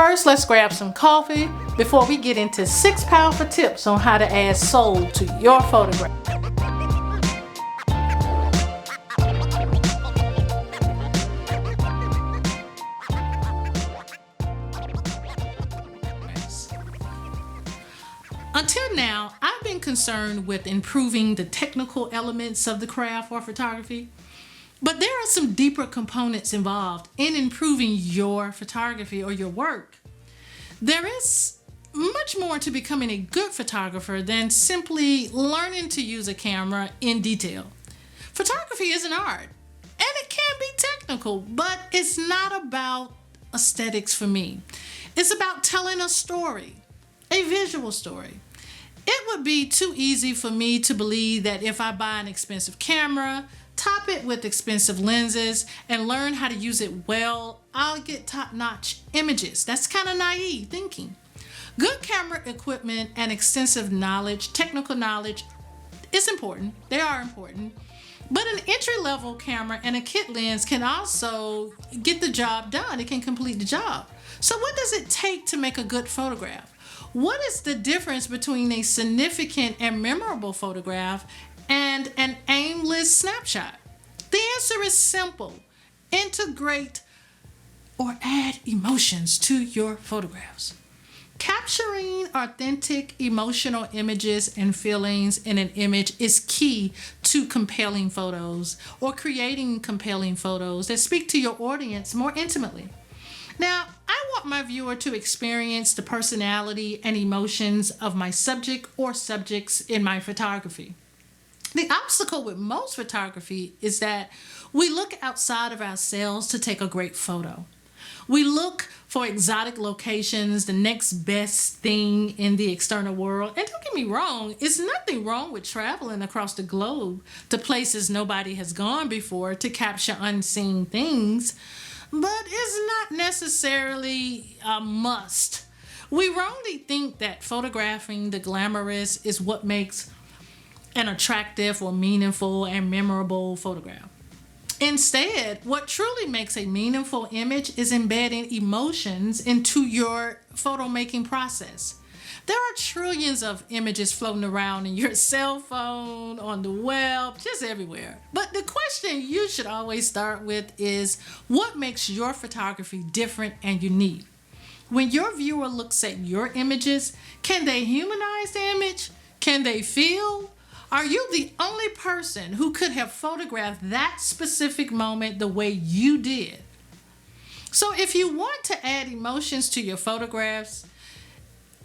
first, let's grab some coffee before we get into 6 powerful tips on how to add soul to your photograph. Until now, I've been concerned with improving the technical elements of the craft or photography, but there are some deeper components involved in improving your photography or your work. There is much more to becoming a good photographer than simply learning to use a camera in detail. Photography is an art, and it can be technical, but it's not about aesthetics for me. It's about telling a story, a visual story. It would be too easy for me to believe that if I buy an expensive camera, top it with expensive lenses, and learn how to use it well, I'll get top-notch images. That's kind of naive thinking. Good camera equipment and extensive knowledge, technical knowledge, is important. They are important. But an entry-level camera and a kit lens can also get the job done. It can complete the job. So what does it take to make a good photograph? What is the difference between a significant and memorable photograph and an aimless snapshot? The answer is simple. Integrate or add emotions to your photographs. Capturing authentic emotional images and feelings in an image is key to compelling photos or creating compelling photos that speak to your audience more intimately. Now, I want my viewer to experience the personality and emotions of my subject or subjects in my photography. The obstacle with most photography is that we look outside of ourselves to take a great photo. We look for exotic locations, the next best thing in the external world. And don't get me wrong, it's nothing wrong with traveling across the globe to places nobody has gone before to capture unseen things. But it's not necessarily a must. We wrongly think that photographing the glamorous is what makes an attractive or meaningful and memorable photograph. Instead, what truly makes a meaningful image is embedding emotions into your photo making process. There are trillions of images floating around in your cell phone, on the web, just everywhere. But the question you should always start with is, what makes your photography different and unique? When your viewer looks at your images, can they humanize the image? Can they feel? Are you the only person who could have photographed that specific moment the way you did? So if you want to add emotions to your photographs,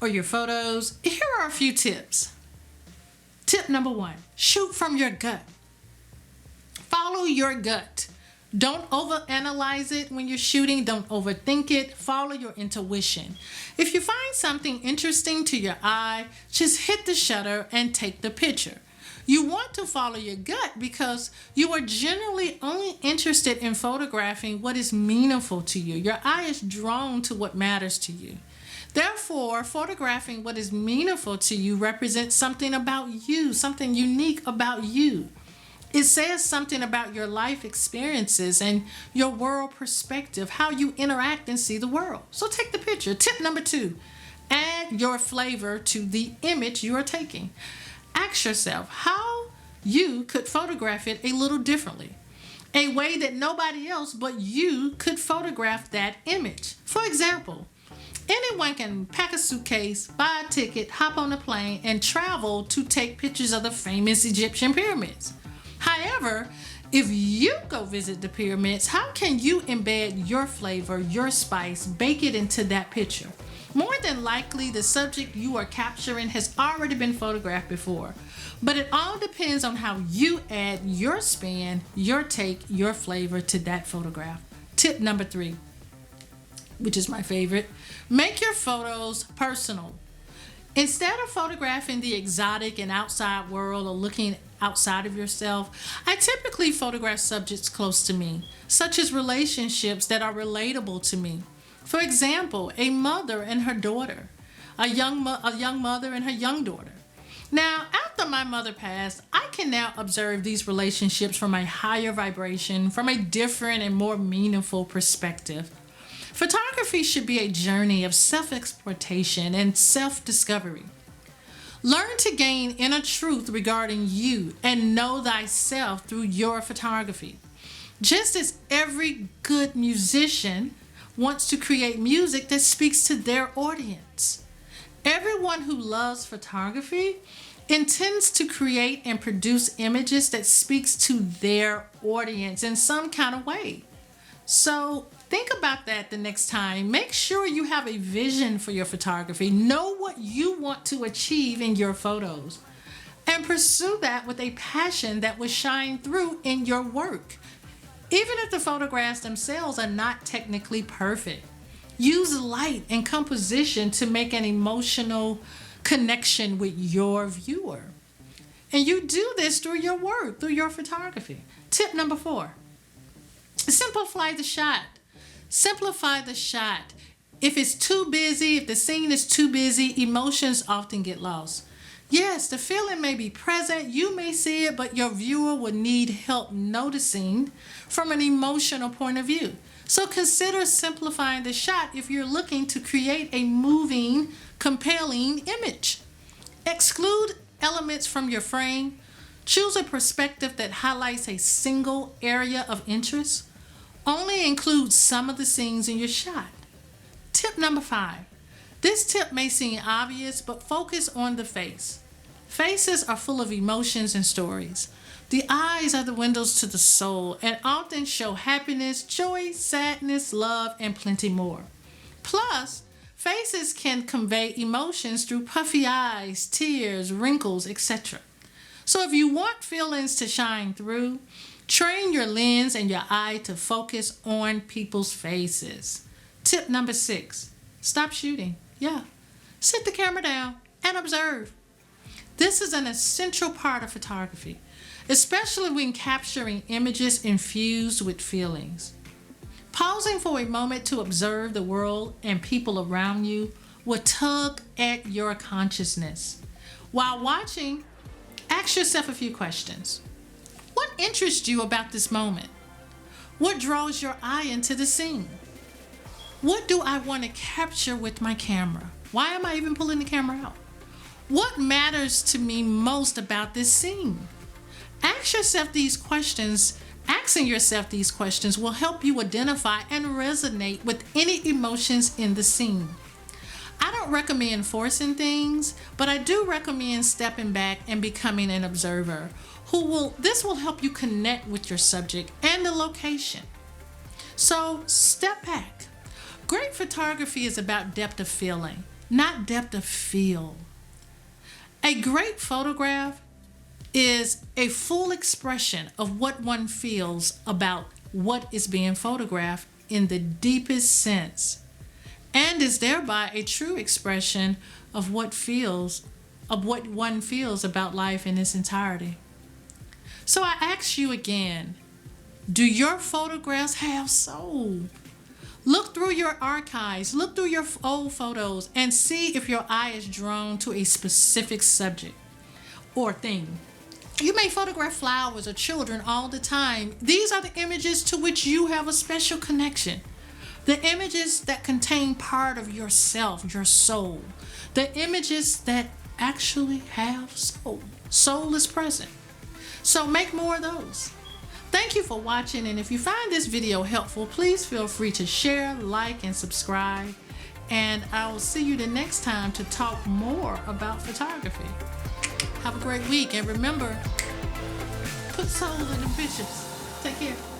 or your photos, here are a few tips. Tip number 1, shoot from your gut. Follow your gut. Don't overanalyze it when you're shooting. Don't overthink it. Follow your intuition. If you find something interesting to your eye, just hit the shutter and take the picture. You want to follow your gut because you are generally only interested in photographing what is meaningful to you. Your eye is drawn to what matters to you. Therefore, photographing what is meaningful to you represents something about you, something unique about you. It says something about your life experiences and your world perspective, how you interact and see the world. So take the picture. Tip number 2, add your flavor to the image you are taking. Ask yourself how you could photograph it a little differently, a way that nobody else but you could photograph that image. For example, anyone can pack a suitcase, buy a ticket, hop on a plane, and travel to take pictures of the famous Egyptian pyramids. However, if you go visit the pyramids, how can you embed your flavor, your spice, bake it into that picture? More than likely, the subject you are capturing has already been photographed before. But it all depends on how you add your spin, your take, your flavor to that photograph. Tip number 3, which is my favorite, make your photos personal. Instead of photographing the exotic and outside world or looking outside of yourself, I typically photograph subjects close to me, such as relationships that are relatable to me. For example, a mother and her daughter, a young mother and her young daughter. Now, after my mother passed, I can now observe these relationships from a higher vibration, from a different and more meaningful perspective. Photography should be a journey of self-exploration and self-discovery. Learn to gain inner truth regarding you and know thyself through your photography. Just as every good musician wants to create music that speaks to their audience, everyone who loves photography intends to create and produce images that speaks to their audience in some kind of way. So think about that the next time. Make sure you have a vision for your photography. Know what you want to achieve in your photos and pursue that with a passion that will shine through in your work. Even if the photographs themselves are not technically perfect, use light and composition to make an emotional connection with your viewer. And you do this through your work, through your photography. Tip number 4, simplify the shot. Simplify the shot. If it's too busy, if the scene is too busy, emotions often get lost. Yes, the feeling may be present, you may see it, but your viewer will need help noticing from an emotional point of view. So consider simplifying the shot if you're looking to create a moving, compelling image. Exclude elements from your frame. Choose a perspective that highlights a single area of interest. Only include some of the scenes in your shot. Tip number 5. This tip may seem obvious, but focus on the face. Faces are full of emotions and stories. The eyes are the windows to the soul and often show happiness, joy, sadness, love, and plenty more. Plus, faces can convey emotions through puffy eyes, tears, wrinkles, etc. So if you want feelings to shine through, train your lens and your eye to focus on people's faces. Tip number 6, stop shooting. Sit the camera down and observe. This is an essential part of photography, especially when capturing images infused with feelings. Pausing for a moment to observe the world and people around you will tug at your consciousness. While watching, ask yourself a few questions. What interests you about this moment? What draws your eye into the scene? What do I want to capture with my camera? Why am I even pulling the camera out? What matters to me most about this scene? Asking yourself these questions will help you identify and resonate with any emotions in the scene. I don't recommend forcing things, but I do recommend stepping back and becoming an observer. This will help you connect with your subject and the location. So step back. Great photography is about depth of feeling, not depth of feel. A great photograph is a full expression of what one feels about what is being photographed in the deepest sense, and is thereby a true expression of what one feels about life in its entirety. So I ask you again, do your photographs have soul? Look through your archives, look through your old photos, and see if your eye is drawn to a specific subject or thing. You may photograph flowers or children all the time. These are the images to which you have a special connection. The images that contain part of yourself, your soul. The images that actually have soul. Soul is present. So make more of those. Thank you for watching, and if you find this video helpful, please feel free to share, like, and subscribe. And I will see you the next time to talk more about photography. Have a great week, and remember, put soul in the pictures. Take care.